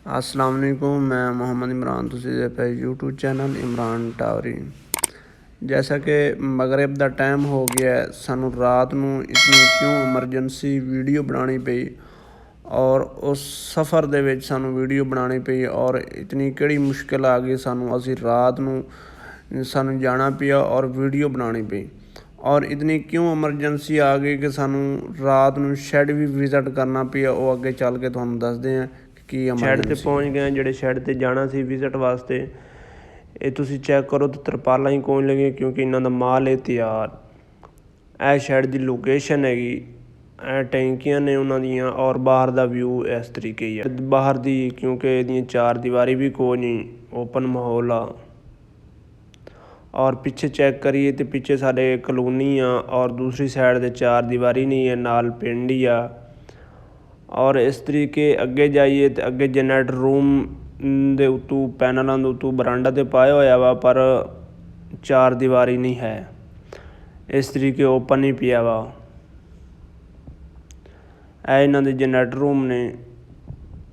अस्सलाम वालेकुम, मैं मोहम्मद इमरान। तुसीं दे पे यूट्यूब चैनल इमरान टावरी। जैसा कि मगरिब दा टाइम हो गया है, सानू रात नू इतनी क्यों एमरजेंसी वीडियो बनानी पई और उस सफ़र दे विच सानू वीडियो बनानी पई और इतनी केड़ी मुश्किल आ गई सानू, असीं रात नू सानू जाना पिया और वीडियो बनानी पई और इतनी क्यों एमरजेंसी आ गई कि सानू रात नू शैड भी विज़िट करना पिया। ਉਹ ਅੱਗੇ ਚੱਲ ਕੇ ਤੁਹਾਨੂੰ ਦੱਸਦੇ ਹਾਂ ਕੀ ਸ਼ੈਡ 'ਤੇ ਐਮਰਜੈਂਸੀ। ਪਹੁੰਚ ਗਏ ਜਿਹੜੇ ਸ਼ੈਡ 'ਤੇ ਜਾਣਾ ਸੀ ਵਿਜ਼ਿਟ ਵਾਸਤੇ। ਇਹ ਤੁਸੀਂ ਚੈੱਕ ਕਰੋ ਤਾਂ ਤਰਪਾਲਾਂ ਹੀ ਕੋਈ ਲੱਗੀਆਂ ਕਿਉਂਕਿ ਇਹਨਾਂ ਦਾ ਮਾਲ ਹੈ ਤਿਆਰ। ਇਹ ਸ਼ੈਡ ਦੀ ਲੋਕੇਸ਼ਨ ਹੈਗੀ, ਇਹ ਟੈਂਕੀਆਂ ਨੇ ਉਹਨਾਂ ਦੀਆਂ ਔਰ ਬਾਹਰ ਦਾ ਵਿਊ ਇਸ ਤਰੀਕੇ ਹੀ ਹੈ। ਬਾਹਰ ਦੀ ਕਿਉਂਕਿ ਇਹਦੀਆਂ ਚਾਰ ਦੀਵਾਰੀ ਵੀ ਕੋਈ ਨਹੀਂ, ਓਪਨ ਮਾਹੌਲ ਆ। और पीछे चेक करिए तो पीछे साढ़े कलोनी आ और दूसरी साइड ते चार दीवारी नहीं है, नाल पिंड ही आ। और इस तरीके अगे जाइए तो अगे जनरेटर रूम दे उत्तों पैनलों के उत्तों बरांडा तो पाया होया वा पर चार दीवारी नहीं है, इस तरीके ओपन ही पिया वा। ਇਹ ਇਹਨਾਂ ਦੇ ਜਨਰੇਟਰ रूम ने।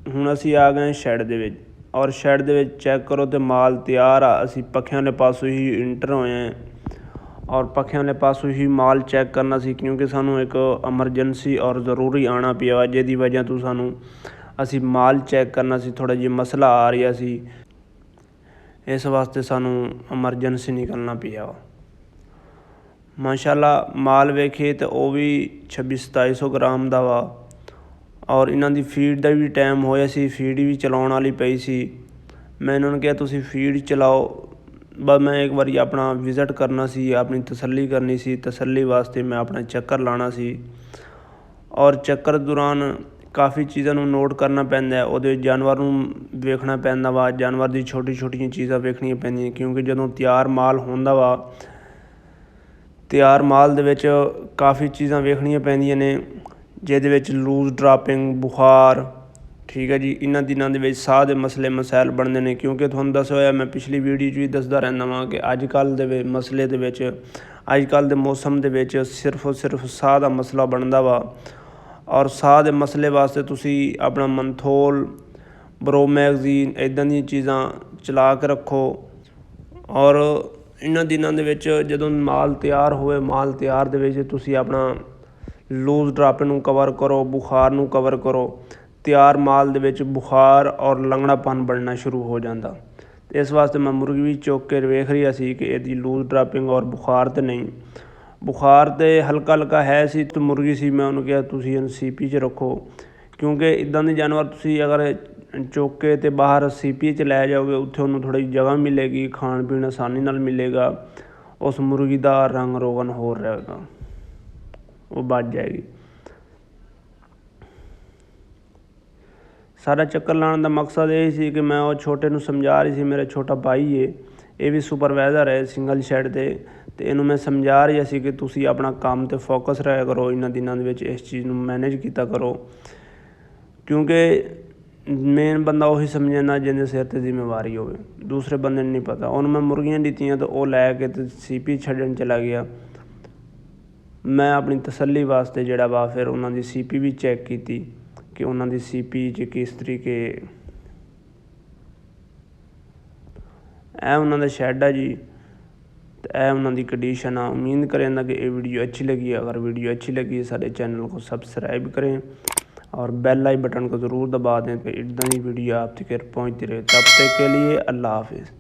ਹੁਣ ਅਸੀਂ आ गए शैड ਦੇ ਵਿੱਚ और शैड ਦੇ ਵਿੱਚ चेक करो तो माल तैयार आ। ਅਸੀਂ पखियां वाले पासों ही इंटर होए हैं और पखियां वाले पासों ही माल चेक करना सी क्योंकि सानू एक एमरजेंसी और ज़रूरी आना पिया जिहदी वजह तो सानू असी माल चेक करना सी। थोड़ा जिहा मसला आ रहा सी, इस वास्ते सानू एमरजेंसी निकलना पिया। माशाअल्लाह माल वेखिए तो वह भी 2600-2700 ग्राम का वा और इन्हां दी फीड का भी टाइम होया सी, फीड भी चलाउण वाली पई सी। मैं इन्हां नूं कहा तुसीं फीड चलाओ, बस मैं एक बारी अपना विज़िट करना सी, अपनी तसल्ली करनी सी। तसल्ली वास्ते मैं अपना चक्कर लाना सी और चक्कर दौरान काफ़ी चीज़ों नूं नोट करना पैंदा है। उहदे जानवर नूं वेखना पैंदा वा, जानवर दी छोटी छोटियां चीज़ां वेखणियां पैंदियां क्योंकि जदों तैयार माल हुंदा वा, तैयार माल दे विच काफ़ी चीज़ां वेखणियां पैंदियां ने जिहदे विच लूज ड्रापिंग, बुखार, ठीक है जी। इन्हां दिनां दे विच साह दे मसले मसैल बनदे ने क्योंकि तुहानूं दस्सिआ होया मैं पिछली वीडियो च भी दसदा रहिंदा वां कि अजकल दे मसले दे विच अजकल दे मौसम दे विच सिर्फ साह दा मसला बनदा वा और साह दे मसले वास्ते तुसीं अपना मंथोल, ब्रोमैगजीन इदां ਦੀਆਂ चीज़ां चला के रखो। और इन्हां दिनां दे विच जदों माल तैयार होवे, माल तैयार दे विच तुसीं अपना लूज ड्रापिंग नूं कवर करो, बुखार नूं कवर करो। तैयार माल दे विच बुखार और लंगड़ापन बनना शुरू हो जाता। इस वास्ते मैं मुर्गी भी चुक के वेख रहा सी कि इहदी लूज ड्रापिंग और बुखार तो नहीं। बुखार तो हल्का हल्का है सी तो मुर्गी सी मैं उन्होंने कहा तुसीं इहनूं CP च रखो क्योंकि इदां दे जानवर तुसीं अगर चुक के तो बाहर CP च लै जाओगे, उत्थे उन्होंने थोड़ी जगह मिलेगी, खाण पीण आसानी नाल मिलेगा, उस मुर्गी का रंग रोगन होर रहेगा, वो बच जाएगी। सारा चक्कर लाने का मकसद यही सी कि मैं वो छोटे नूं समझा रही सी, मेरा छोटा भाई है, ये भी सुपरवाइज़र है सिंगल शैड ते, तो इनू मैं समझा रही सी कि तुसीं अपना काम ते फोकस रहा करो, इन्हां दिनां दे विच इस चीज़ नूं मैनेज कीता करो क्योंकि मेन बंदा उही समझना जिहदे सिर ते जिम्मेवारी होवे, दूसरे बंदे नूं नहीं पता। हुण मैं मुर्गियां दित्तियां तो वो लैके ते CP छड्डण चला गया। मैं अपनी तसल्ली वास्ते जिहड़ा वा फिर उन्हां दी CP भी चैक कीती कि उन्हां दी CP च किस तरीके। ਇਹ ਉਹਨਾਂ ਦਾ ਸ਼ੈਡ ਆ ਜੀ ਤੇ ਇਹ ਉਹਨਾਂ ਦੀ कंडीशन आ। उम्मीद करें कि ये वीडियो अच्छी लगी है। अगर वीडियो अच्छी लगी सारे चैनल को सब्सक्राइब करें और बेल आई बटन को ज़रूर दबा दें तो इदां दी वीडियो आप तक पहुँचती रहे। तब तक के लिए अल्लाह हाफिज़।